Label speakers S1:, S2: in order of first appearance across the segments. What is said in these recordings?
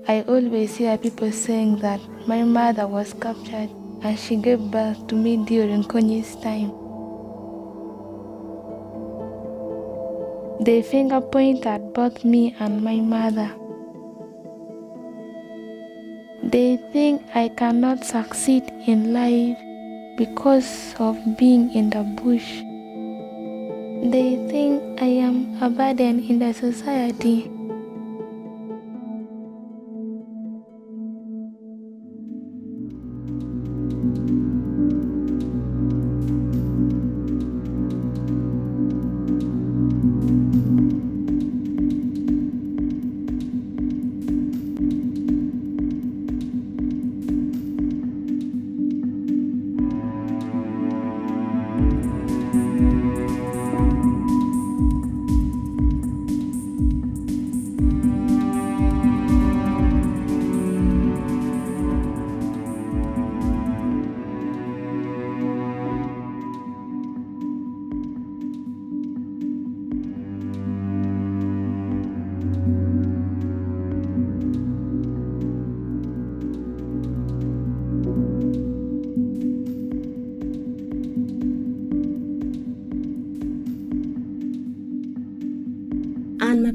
S1: I always hear people saying that my mother was captured and she gave birth to me during Kony's time. They finger point at both me and my mother. They think I cannot succeed in life because of being in the bush. They think I am a burden in the society.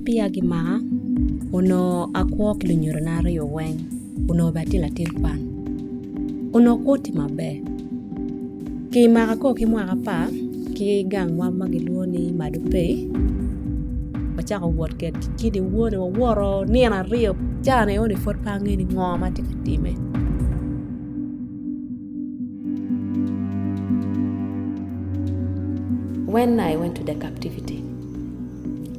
S2: Pia gima uno akwo kilunyoro na riyo weng uno batila tilpan uno koti mabe ki maka ko ki mwaka pa ki gang wa magiluoni madupe bachaka wot ket kidi wone woro ni na riyo jane oni fort pangi ni ngoma tikatime
S3: When I went to the captivity,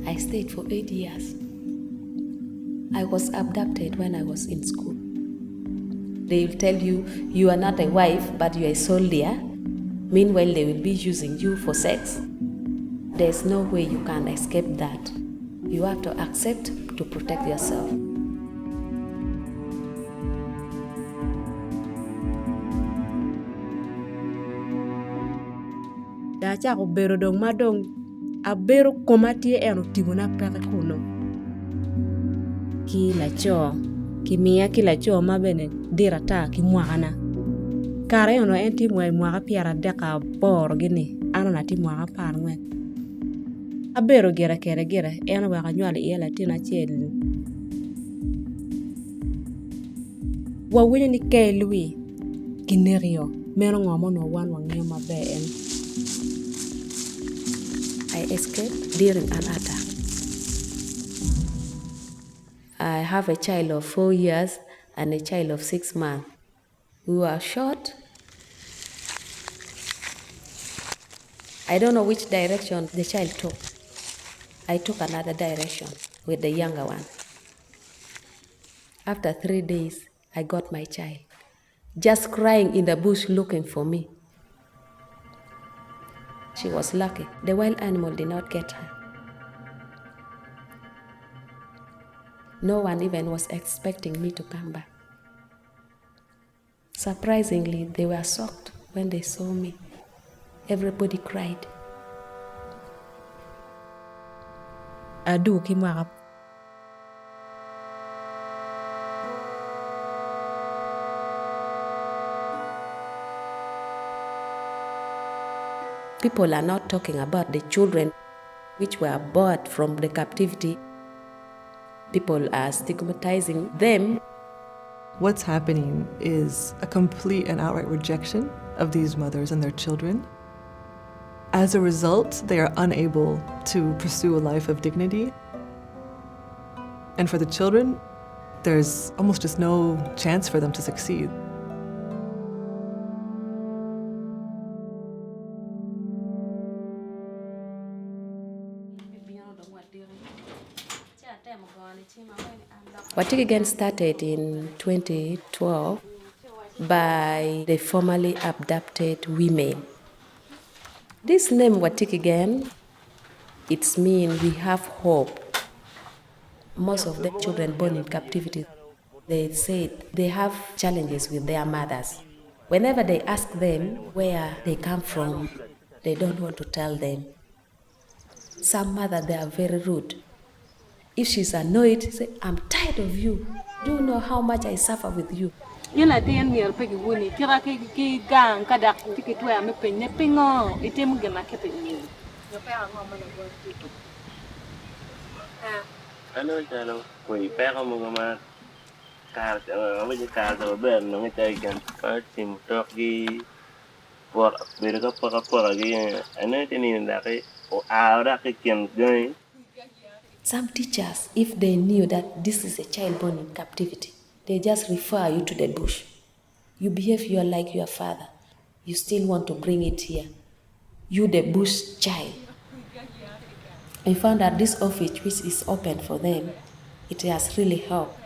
S3: I stayed for 8 years. I was abducted when I was in school. They will tell you, you are not a wife, but you are a soldier. Meanwhile, they will be using you for sex. There's no way you can escape that. You have to accept to protect yourself.
S2: Dacha ko bero dong madong abero komatie eno timona peke kuno kila cho kimia kila cho mabene dirata kimwana kare ono enti mwe mwaka piara deka bor gini ana na timwa parwe abero gera kere gera eno wa kanywale yela tina chel wa wini ni kelwi kinerio mero ngomo no wan wange mabe en
S3: I escaped during an attack. I have a child of 4 years and a child of 6 months. We were shot. I don't know which direction the child took. I took another direction with the younger one. After 3 days, I got my child, just crying in the bush looking for me. She was lucky. The wild animal did not get her. No one even was expecting me to come back. Surprisingly, they were shocked when they saw me. Everybody cried.
S2: Adu kimwa
S3: People are not talking about the children which were brought from the captivity. People are stigmatizing them.
S4: What's happening is a complete and outright rejection of these mothers and their children. As a result, they are unable to pursue a life of dignity. And for the children, there's almost just no chance for them to succeed.
S3: Watikigen started in 2012 by the formerly abducted women. This name Watikigen, it means we have hope. Most of the children born in captivity, they said they have challenges with their mothers. Whenever they ask them where they come from, they don't want to tell them. Some mothers, they are very rude. If she's annoyed, say, I'm tired of you. Do you know how much I suffer with you?
S5: Yela den mier pe woni kira ki gang kada tiki to ya me pe ne pingo item gena ke pe ni yo pe ngo mana go tiki
S6: ano chalo kui pe ko mo ma kar mo je kar do ben no ngai kan pa tim tok gi por be ko pa gi ano tini nda ke o ara ke ken gai.
S3: Some teachers, if they knew that this is a child born in captivity, they just refer you to the bush. You behave you are like your father. You still want to bring it here. You the bush child. I found that this office which is open for them, it has really helped.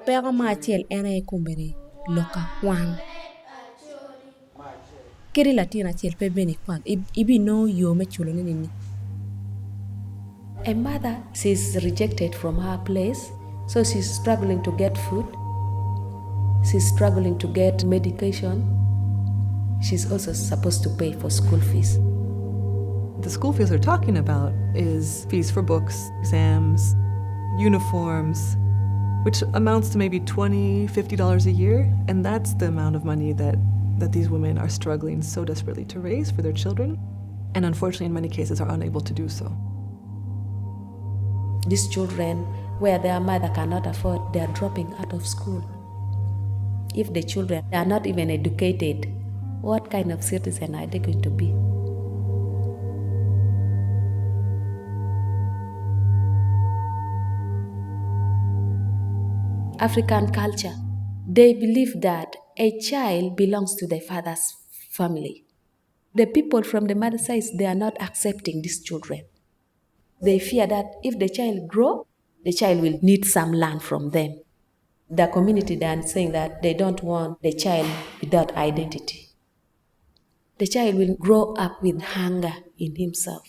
S2: Pero machiel ene kumbere loka kwan. Kiri latina chiel pe beni kwan. Ibi no yo me chulo nini.
S3: A mother, she's rejected from her place, so she's struggling to get food. She's struggling to get medication. She's also supposed to pay for school fees.
S4: The school fees we're talking about is fees for books, exams, uniforms, which amounts to maybe $20, $50 a year. And that's the amount of money that these women are struggling so desperately to raise for their children, and unfortunately in many cases are unable to do so.
S3: These children, where their mother cannot afford, they are dropping out of school. If the children are not even educated, what kind of citizen are they going to be? African culture, they believe that a child belongs to the father's family. The people from the mother's side, they are not accepting these children. They fear that if the child grows, the child will need some land from them. The community, they are saying that they don't want the child without identity. The child will grow up with hunger in himself.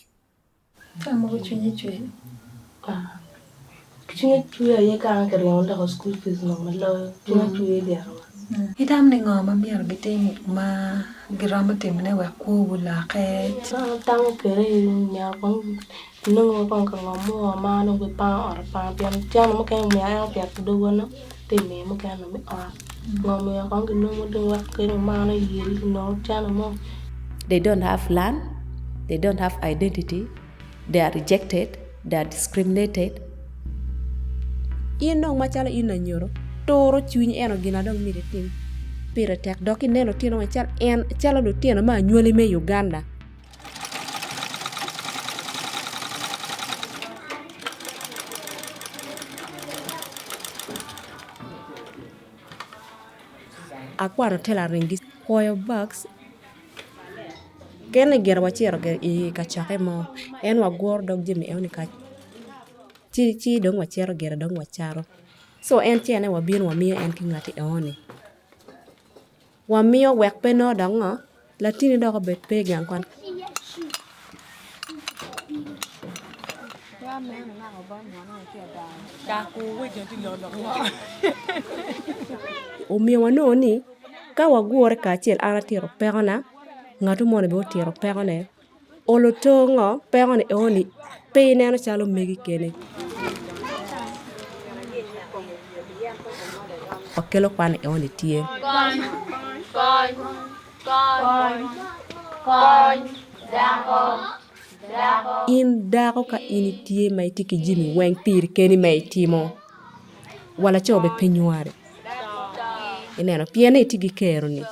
S5: Idam ni ngoma mier biting ma grama temne wa ku bula khet
S7: tang kere nya kon no kon ngomo ma no be pa or pa pian tian mo kan mi ya pia do wono te me mo kan mi or ngomo ya kon no mo do wa ke ma no yiri no tian mo.
S3: They don't have land, they don't have identity, they are rejected, they are discriminated.
S2: Ino machala ina nyoro toro chuny eno gina dong mire tim pire tek doki neno tino machal en chala do tino ma nyuole me Uganda. Akwano tela ringi koyo bucks kene gera wachero ge I kachake mo en wagor dog jimi eni ka chi dong wachero gera dong wacharo so en tiene wabien wamiyo en kingati eoni wamiyo wek pe no dongo latini doko bet pe gang kwan omiyo wanoni ka wagwore kachiel ana tiro pegona ngatu mone be tiro pegone olo tongo pegone eoni pe neno chalo megi kene okelo kwan eoni tie in dako ka in tie ma itiki jimi weng pir keni ma itimo wala chobe pinyuare ineno piene itigi kero ni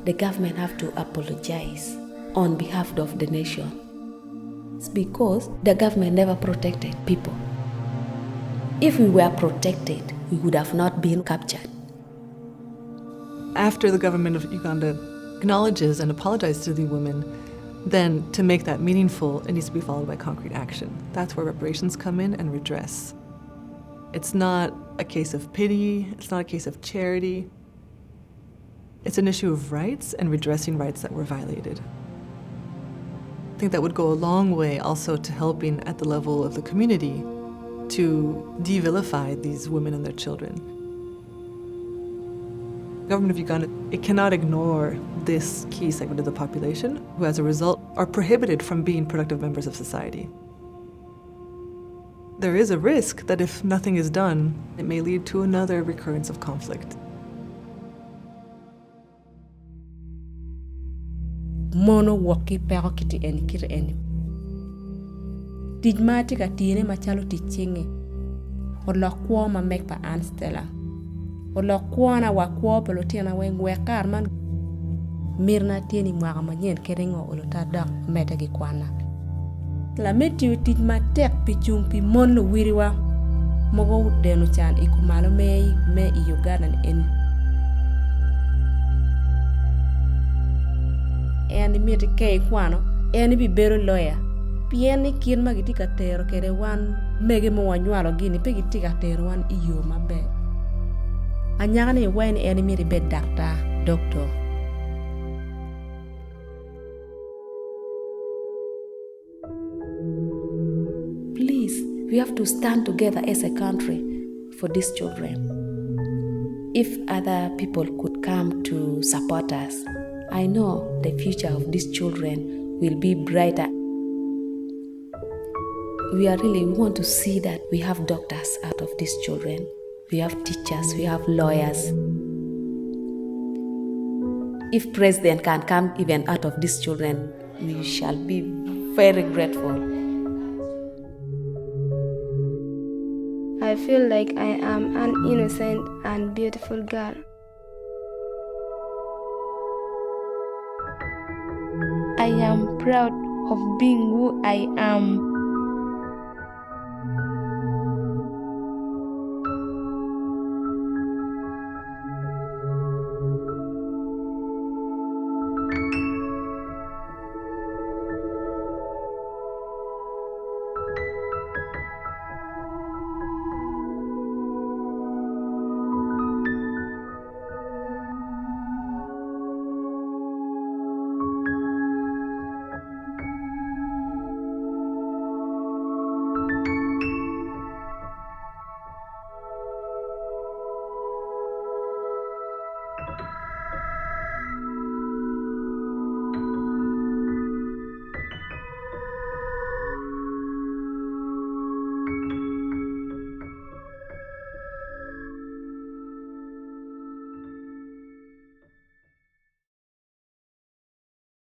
S3: The government have to apologize on behalf of the nation. It's because the government never protected people. If we were protected, we would have not been captured.
S4: After the government of Uganda acknowledges and apologizes to the women, then to make that meaningful, it needs to be followed by concrete action. That's where reparations come in and redress. It's not a case of pity, it's not a case of charity. It's an issue of rights and redressing rights that were violated. I think that would go a long way also to helping at the level of the community to de-vilify these women and their children. government of Uganda, it cannot ignore this key segment of the population who, as a result, are prohibited from being productive members of society. There is a risk that if nothing is done, it may lead to another recurrence of conflict.
S2: Mono woki pero kiti eni. Tijmati ka tiene machalo tichinge. Olo kwa ma mek pa an Stella. Olo kwa na wakwa pelo tiena wen wekar man mirna tieni mwaga manyen kerengo olo ta dak meta gi kwana. La meti tijma tek pichung pi mon lo wiriwa mogo denu chan ikumalo me i Uganda en. Eni mieti kei kwano, eni bi bero lawyer. Pieni kien magiti ka tero kere wan mege mo wanywalo gini pe giti ka tero wan iyo mabe. Anyaga ni wen eni mieti be doctor.
S3: Please, we have to stand together as a country for these children. If other people could come to support us, I know the future of these children will be brighter. We really want to see that we have doctors out of these children. We have teachers, we have lawyers. If president can come even out of these children, we shall be very grateful.
S1: I feel like I am an innocent and beautiful girl. I am proud of being who I am.